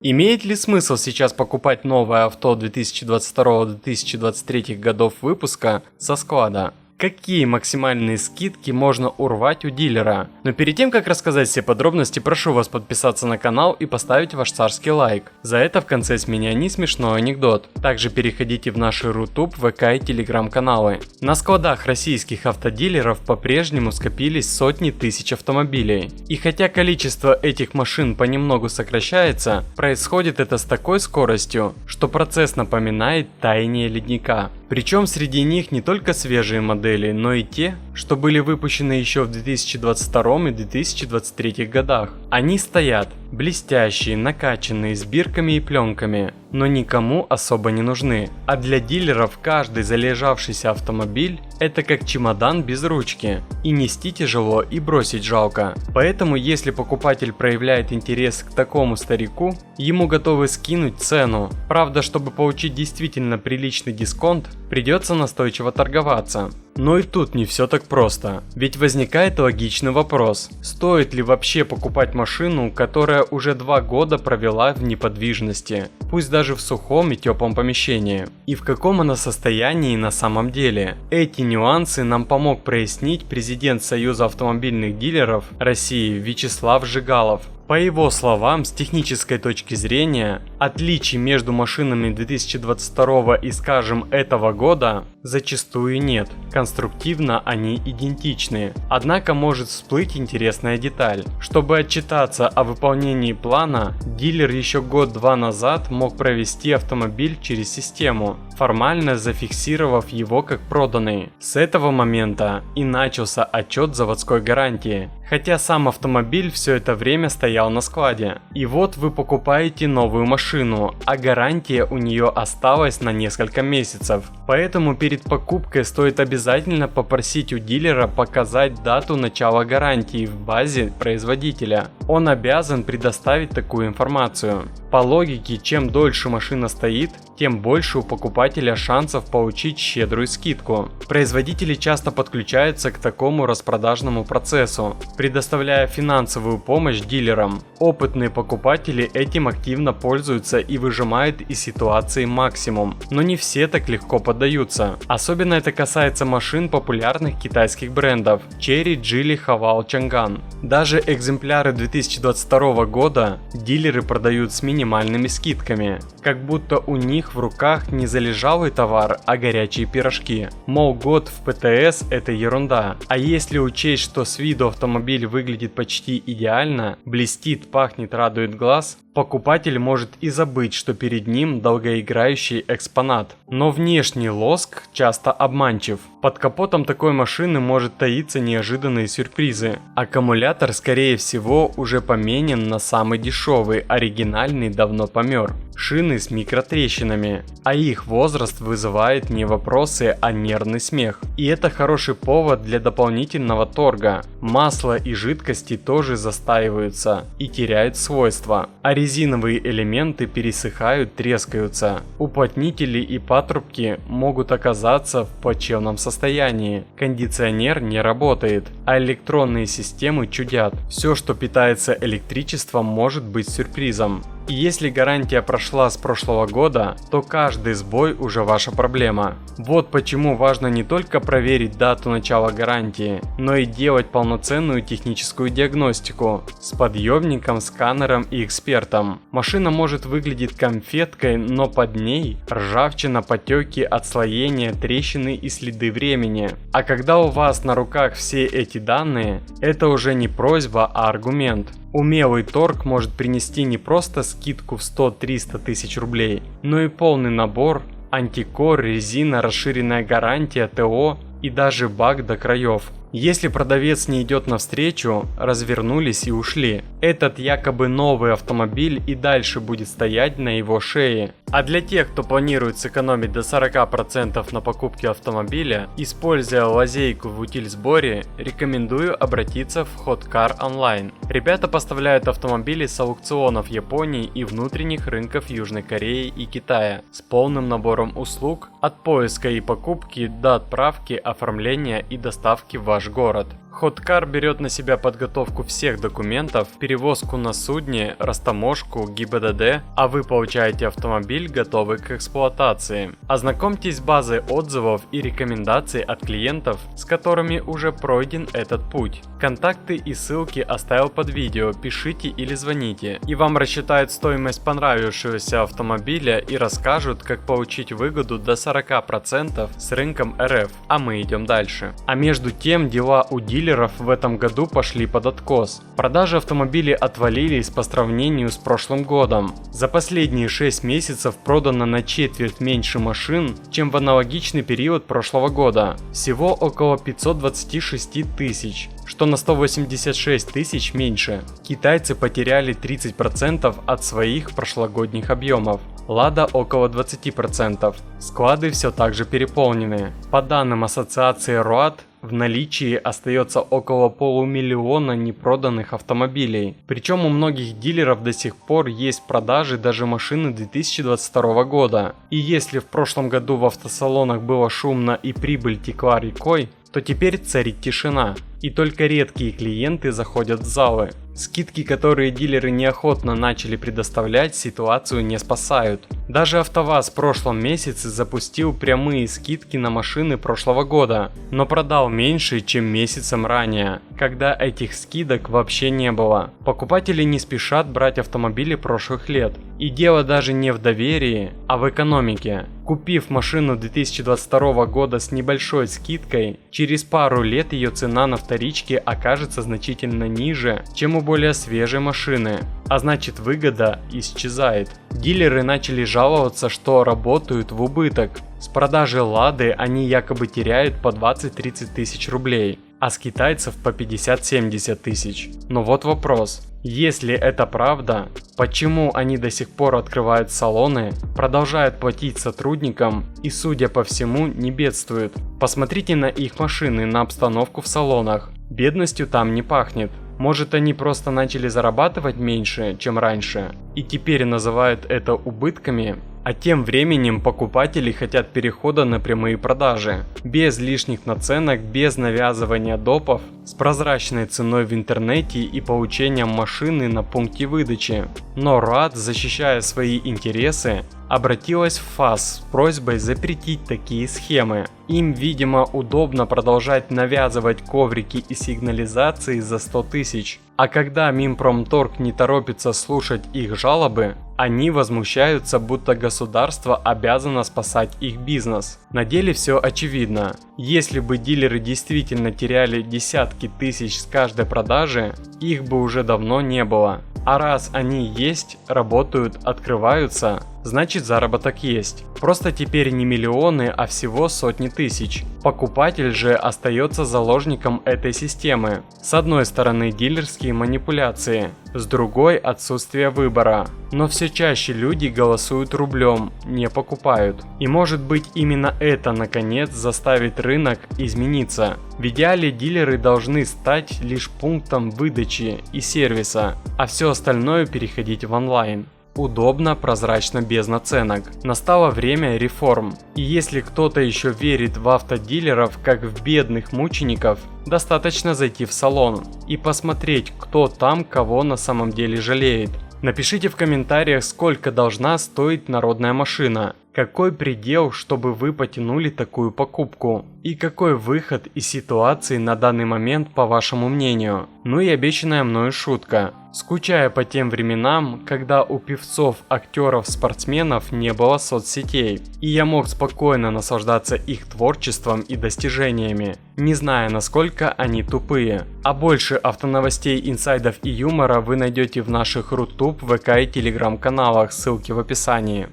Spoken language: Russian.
Имеет ли смысл сейчас покупать новое авто 2022-2023 годов выпуска со склада? Какие максимальные скидки можно урвать у дилера? Но перед тем, как рассказать все подробности, прошу вас подписаться на канал и поставить ваш царский лайк. За это в конце с меня не смешной анекдот. Также переходите в наши Рутуб, ВК и Телеграм каналы. На складах российских автодилеров по-прежнему скопились сотни тысяч автомобилей. И хотя количество этих машин понемногу сокращается, происходит это с такой скоростью, что процесс напоминает таяние ледника. Причем среди них не только свежие модели, но и те, что были выпущены еще в 2022 и 2023 годах. Они стоят, блестящие, накачанные, с бирками и пленками, но никому особо не нужны. А для дилеров каждый залежавшийся автомобиль – это как чемодан без ручки. И нести тяжело, и бросить жалко. Поэтому если покупатель проявляет интерес к такому старику, ему готовы скинуть цену. Правда, чтобы получить действительно приличный дисконт, придется настойчиво торговаться. Но и тут не все так просто. Ведь возникает логичный вопрос: стоит ли вообще покупать машину, которая уже 2 года провела в неподвижности, пусть даже в сухом и теплом помещении? И в каком она состоянии на самом деле? Эти нюансы нам помог прояснить президент Союза автомобильных дилеров России Вячеслав Жигалов. По его словам, с технической точки зрения, отличий между машинами 2022 и, скажем, этого года зачастую нет. Конструктивно они идентичны. Однако может всплыть интересная деталь. Чтобы отчитаться о выполнении плана, дилер еще год-два назад мог провести автомобиль через систему, формально зафиксировав его как проданный. С этого момента и начался отчет заводской гарантии. Хотя сам автомобиль все это время стоял на складе. И вот вы покупаете новую машину, а гарантия у нее осталась на несколько месяцев. Поэтому перед покупкой стоит обязательно попросить у дилера показать дату начала гарантии в базе производителя. Он обязан предоставить такую информацию. По логике, чем дольше машина стоит, тем больше у покупателя шансов получить щедрую скидку. Производители часто подключаются к такому распродажному процессу, предоставляя финансовую помощь дилерам. Опытные покупатели этим активно пользуются и выжимают из ситуации максимум. Но не все так легко поддаются. Особенно это касается машин популярных китайских брендов Chery, Geely, Haval, Chang'an. Даже экземпляры 2022 года дилеры продают с минимальными скидками, как будто у них в руках не залежалый товар, а горячие пирожки. Мол, год в ПТС – это ерунда. А если учесть, что с виду автомобиль выглядит почти идеально, блестит, пахнет, радует глаз, покупатель может и забыть, что перед ним долгоиграющий экспонат. Но внешний лоск часто обманчив. Под капотом такой машины может таиться неожиданные сюрпризы. Аккумулятор, скорее всего, уже поменен на самый дешевый, оригинальный давно помер. Шины с микротрещинами, а их возраст вызывает не вопросы, а нервный смех. И это хороший повод для дополнительного торга. Масло и жидкости тоже застаиваются и теряют свойства, а резиновые элементы пересыхают, трескаются. Уплотнители и патрубки могут оказаться в плачевном состоянии. Кондиционер не работает, а электронные системы чудят. Все, что питается электричеством, может быть сюрпризом. И если гарантия прошла с прошлого года, то каждый сбой уже ваша проблема. Вот почему важно не только проверить дату начала гарантии, но и делать полноценную техническую диагностику с подъемником, сканером и экспертом. Машина может выглядеть конфеткой, но под ней ржавчина, потеки, отслоения, трещины и следы времени. А когда у вас на руках все эти данные, это уже не просьба, а аргумент. Умелый торг может принести не просто скидку в 100-300 тысяч рублей, но и полный набор: антикор, резина, расширенная гарантия, ТО и даже бак до краев. Если продавец не идет навстречу, развернулись и ушли. Этот якобы новый автомобиль и дальше будет стоять на его шее. А для тех, кто планирует сэкономить до 40% на покупке автомобиля, используя лазейку в утильсборе, рекомендую обратиться в Hotcar Online. Ребята поставляют автомобили с аукционов Японии и внутренних рынков Южной Кореи и Китая с полным набором услуг от поиска и покупки до отправки, оформления и доставки в ваш город. Hotcar берет на себя подготовку всех документов, перевозку на судне, растаможку, ГИБДД, а вы получаете автомобиль, готовый к эксплуатации. Ознакомьтесь с базой отзывов и рекомендаций от клиентов, с которыми уже пройден этот путь. Контакты и ссылки оставил под видео, пишите или звоните, и вам рассчитают стоимость понравившегося автомобиля и расскажут, как получить выгоду до 40% с рынком РФ, а мы идем дальше. А между тем дела у дилеров в этом году пошли под откос. Продажи автомобилей отвалились по сравнению с прошлым годом. За последние 6 месяцев продано на четверть меньше машин, чем в аналогичный период прошлого года. Всего около 526 тысяч, что на 186 тысяч меньше. Китайцы потеряли 30% от своих прошлогодних объемов. Лада около 20%. Склады все так же переполнены. По данным ассоциации РОАД, в наличии остается около полумиллиона непроданных автомобилей. Причем у многих дилеров до сих пор есть в продаже даже машины 2022 года. И если в прошлом году в автосалонах было шумно и прибыль текла рекой, то теперь царит тишина, и только редкие клиенты заходят в залы. Скидки, которые дилеры неохотно начали предоставлять, ситуацию не спасают. Даже АвтоВАЗ в прошлом месяце запустил прямые скидки на машины прошлого года, но продал меньше, чем месяцем ранее, когда этих скидок вообще не было. Покупатели не спешат брать автомобили прошлых лет. И дело даже не в доверии, а в экономике. Купив машину 2022 года с небольшой скидкой, через пару лет ее цена на вторичке окажется значительно ниже, чем у более свежей машины, а значит выгода исчезает. Дилеры начали жаловаться, что работают в убыток. С продажи Лады они якобы теряют по 20-30 тысяч рублей, а с китайцев по 50-70 тысяч. Но вот вопрос. Если это правда, почему они до сих пор открывают салоны, продолжают платить сотрудникам и, судя по всему, не бедствуют? Посмотрите на их машины, на обстановку в салонах. Бедностью там не пахнет. Может, они просто начали зарабатывать меньше, чем раньше, и теперь называют это убытками? А тем временем покупатели хотят перехода на прямые продажи, без лишних наценок, без навязывания допов, с прозрачной ценой в интернете и получением машины на пункте выдачи. Но РОАД, защищая свои интересы, обратилась в ФАС с просьбой запретить такие схемы. Им, видимо, удобно продолжать навязывать коврики и сигнализации за 100 тысяч. А когда Минпромторг не торопится слушать их жалобы, они возмущаются, будто государство обязано спасать их бизнес. На деле все очевидно. Если бы дилеры действительно теряли десятки тысяч с каждой продажи, их бы уже давно не было. А раз они есть, работают, открываются, значит заработок есть. Просто теперь не миллионы, а всего сотни тысяч. Покупатель же остается заложником этой системы. С одной стороны дилерские манипуляции, с другой отсутствие выбора. Но все чаще люди голосуют рублем, не покупают. И может быть именно это наконец заставит рынок измениться. В идеале дилеры должны стать лишь пунктом выдачи и сервиса, а все остальное переходить в онлайн. Удобно, прозрачно, без наценок. Настало время реформ. И если кто-то еще верит в автодилеров как в бедных мучеников, достаточно зайти в салон и посмотреть, кто там кого на самом деле жалеет. Напишите в комментариях, сколько должна стоить народная машина. Какой предел, чтобы вы потянули такую покупку? И какой выход из ситуации на данный момент, по вашему мнению? Ну и обещанная мною шутка. Скучая по тем временам, когда у певцов, актеров, спортсменов не было соцсетей, и я мог спокойно наслаждаться их творчеством и достижениями, не зная, насколько они тупые. А больше автоновостей, инсайдов и юмора вы найдете в наших Рутуб, ВК и Телеграм каналах, ссылки в описании.